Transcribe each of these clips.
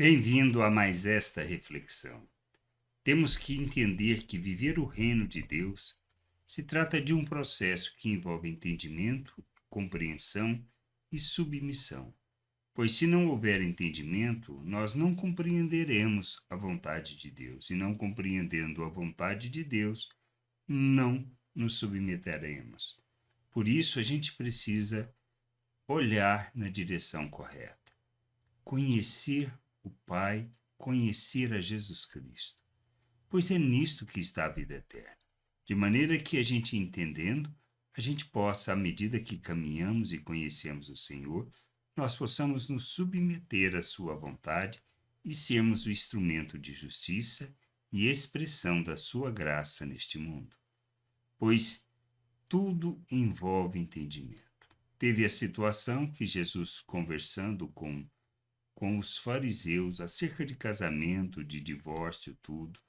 Bem-vindo a mais esta reflexão. Temos que entender que viver o reino de Deus se trata de um processo que envolve entendimento, compreensão e submissão. Pois se não houver entendimento, nós não compreenderemos a vontade de Deus, e não compreendendo a vontade de Deus, não nos submeteremos. Por isso, a gente precisa olhar na direção correta, conhecer o Pai, conhecer a Jesus Cristo. Pois é nisto que está a vida eterna. De maneira que a gente entendendo, a gente possa, à medida que caminhamos e conhecemos o Senhor, nós possamos nos submeter à sua vontade e sermos o instrumento de justiça e expressão da sua graça neste mundo. Pois tudo envolve entendimento. Teve a situação que Jesus, conversando com os fariseus acerca de casamento, de divórcio, tudo,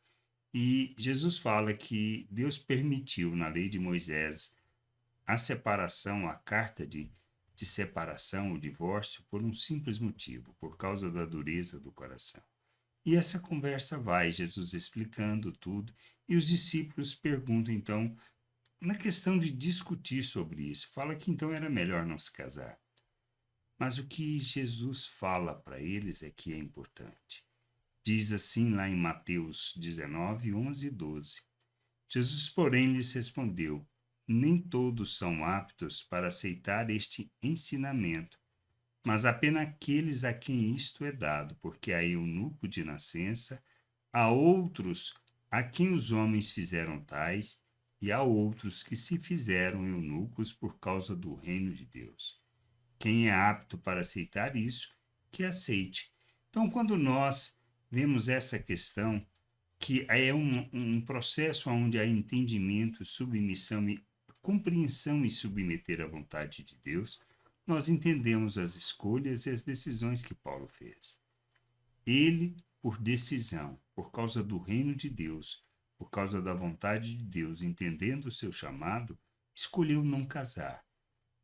e Jesus fala que Deus permitiu na lei de Moisés a separação, a carta de separação, o divórcio, por um simples motivo, por causa da dureza do coração. E essa conversa vai, Jesus explicando tudo, e os discípulos perguntam então, na questão de discutir sobre isso, fala que então era melhor não se casar. Mas o que Jesus fala para eles é que é importante. Diz assim lá em Mateus 19, 11 e 12. Jesus, porém, lhes respondeu: nem todos são aptos para aceitar este ensinamento, mas apenas aqueles a quem isto é dado, porque há eunuco de nascença, há outros a quem os homens fizeram tais, e há outros que se fizeram eunucos por causa do reino de Deus. Quem é apto para aceitar isso, que aceite. Então, quando nós vemos essa questão, que é um processo onde há entendimento, submissão e compreensão e submeter à vontade de Deus, nós entendemos as escolhas e as decisões que Paulo fez. Ele, por decisão, por causa do reino de Deus, por causa da vontade de Deus, entendendo o seu chamado, escolheu não casar.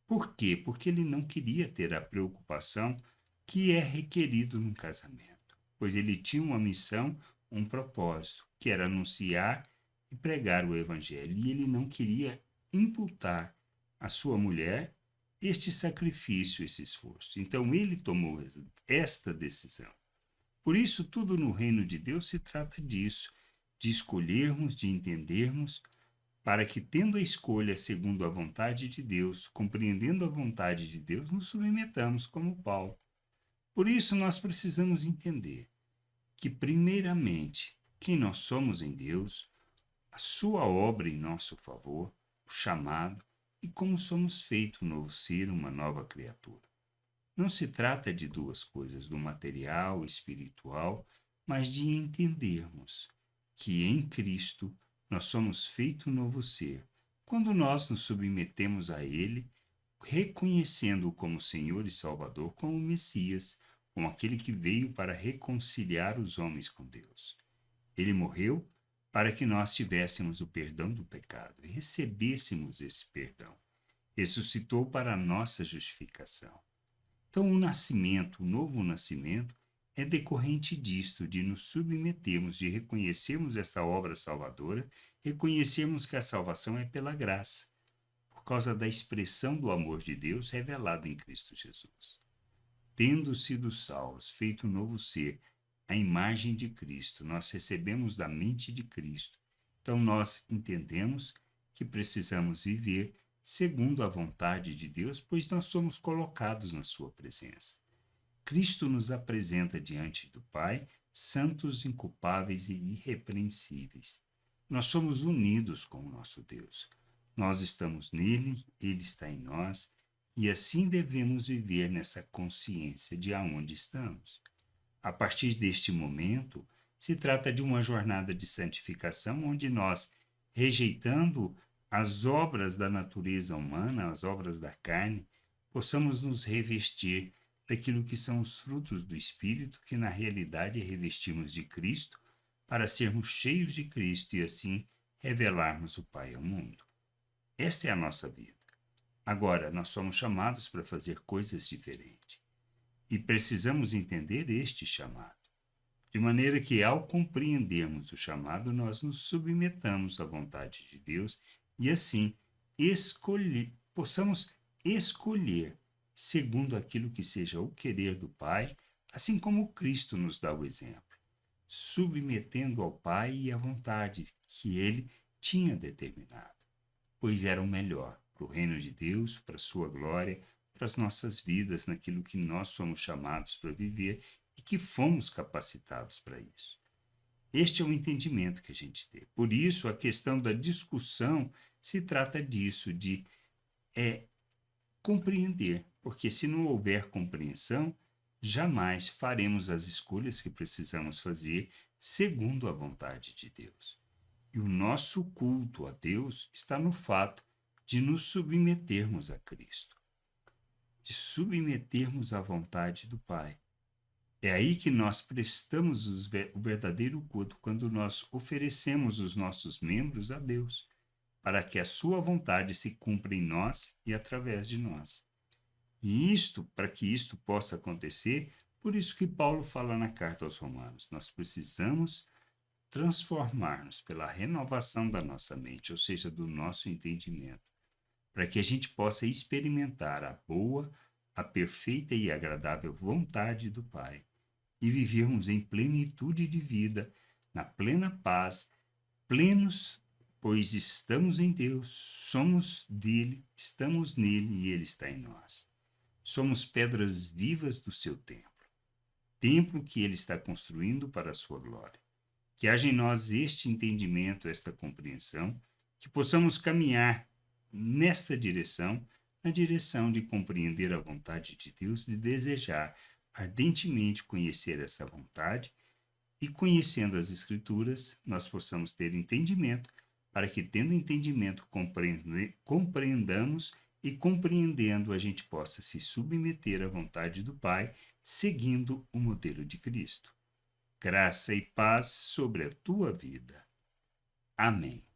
Por quê? Porque ele não queria ter a preocupação que é requerido num casamento, pois ele tinha uma missão, um propósito, que era anunciar e pregar o evangelho, e ele não queria imputar à sua mulher este sacrifício, esse esforço. Então ele tomou esta decisão. Por isso, tudo no reino de Deus se trata disso, de escolhermos, de entendermos, para que, tendo a escolha segundo a vontade de Deus, compreendendo a vontade de Deus, nos submetamos como Paulo. Por isso, nós precisamos entender que, primeiramente, quem nós somos em Deus, a sua obra em nosso favor, o chamado, e como somos feito um novo ser, uma nova criatura. Não se trata de duas coisas, do material, espiritual, mas de entendermos que em Cristo nós somos feito um novo ser. Quando nós nos submetemos a Ele, reconhecendo-o como Senhor e Salvador, como Messias, como aquele que veio para reconciliar os homens com Deus. Ele morreu para que nós tivéssemos o perdão do pecado e recebêssemos esse perdão. Ressuscitou para a nossa justificação. Então, o nascimento, o novo nascimento, é decorrente disto, de nos submetermos, de reconhecermos essa obra salvadora, reconhecermos que a salvação é pela graça, por causa da expressão do amor de Deus revelado em Cristo Jesus. Tendo sido salvos, feito um novo ser, a imagem de Cristo, nós recebemos da mente de Cristo. Então, nós entendemos que precisamos viver segundo a vontade de Deus, pois nós somos colocados na sua presença. Cristo nos apresenta diante do Pai, santos, inculpáveis e irrepreensíveis. Nós somos unidos com o nosso Deus. Nós estamos nele, ele está em nós, e assim devemos viver nessa consciência de aonde estamos. A partir deste momento, se trata de uma jornada de santificação onde nós, rejeitando as obras da natureza humana, as obras da carne, possamos nos revestir daquilo que são os frutos do Espírito, que na realidade revestimos de Cristo, para sermos cheios de Cristo e assim revelarmos o Pai ao mundo. Esta é a nossa vida. Agora, nós somos chamados para fazer coisas diferentes. E precisamos entender este chamado. de maneira que, ao compreendermos o chamado, nós nos submetamos à vontade de Deus e, assim, possamos escolher segundo aquilo que seja o querer do Pai, assim como Cristo nos dá o exemplo, submetendo ao Pai e à vontade que ele tinha determinado, pois era o melhor para o reino de Deus, para a sua glória, para as nossas vidas, naquilo que nós somos chamados para viver e que fomos capacitados para isso. Este é o entendimento que a gente tem. Por isso, a questão da discussão se trata disso, de compreender, porque se não houver compreensão, jamais faremos as escolhas que precisamos fazer segundo a vontade de Deus. E o nosso culto a Deus está no fato de nos submetermos a Cristo, de submetermos à vontade do Pai. É aí que nós prestamos o verdadeiro culto, quando nós oferecemos os nossos membros a Deus, para que a sua vontade se cumpra em nós e através de nós. E para que isto possa acontecer, por isso que Paulo fala na carta aos Romanos, nós precisamos transformar-nos pela renovação da nossa mente, ou seja, do nosso entendimento, para que a gente possa experimentar a boa, a perfeita e agradável vontade do Pai e vivermos em plenitude de vida, na plena paz, plenos, pois estamos em Deus, somos dele, estamos nele e ele está em nós. Somos pedras vivas do seu templo que ele está construindo para a sua glória. Que haja em nós este entendimento, esta compreensão, que possamos caminhar nesta direção, na direção de compreender a vontade de Deus, de desejar ardentemente conhecer essa vontade e, conhecendo as Escrituras, nós possamos ter entendimento, para que, tendo entendimento, compreendamos e, compreendendo, a gente possa se submeter à vontade do Pai, seguindo o modelo de Cristo. Graça e paz sobre a tua vida. Amém.